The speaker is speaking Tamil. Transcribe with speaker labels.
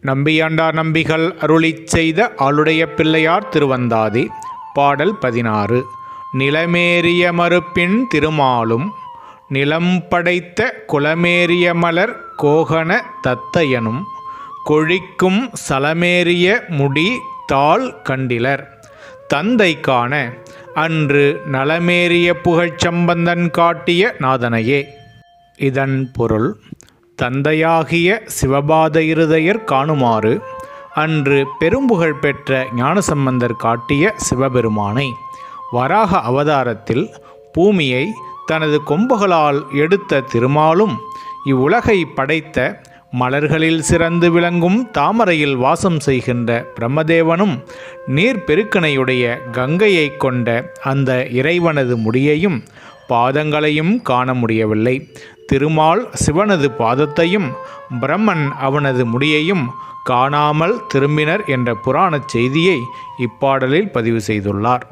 Speaker 1: நம்பியாண்டார் நம்பிகள் அருளிச் செய்த ஆளுடைய பிள்ளையார் திருவந்தாதி. பாடல் 16. நிலமேறிய மருப்பின் திருமாலும் நிலம் படைத்த குலமேறிய மலர் கோகன தத்தையனும் கொழிக்கும் சலமேறிய முடி தாள் கண்டிலர் தந்தை காண அன்று நலமேறிய புகழ்ச்சம்பந்தன் காட்டிய நாதனையே. இதன் பொருள், தந்தையாகிய சிவபாத இருதயர் காணுமாறு அன்று பெரும்புகழ் பெற்ற ஞானசம்பந்தர் காட்டிய சிவபெருமானை வராக அவதாரத்தில் பூமியை தனது கொம்புகளால் எடுத்த திருமாலும் இவ்வுலகை படைத்த மலர்களில் சிறந்து விளங்கும் தாமரையில் வாசம் செய்கின்ற பிரம்மதேவனும் நீர்பெருக்கனையுடைய கங்கையை கொண்ட அந்த இறைவனது முடியையும் பாதங்களையும் காண முடியவில்லை. திருமால் சிவனது பாதத்தையும் பிரம்மன் அவனது முடியையும் காணாமல் திரும்பினர் என்ற புராணச் செய்தியை இப்பாடலில் பதிவு செய்துள்ளார்.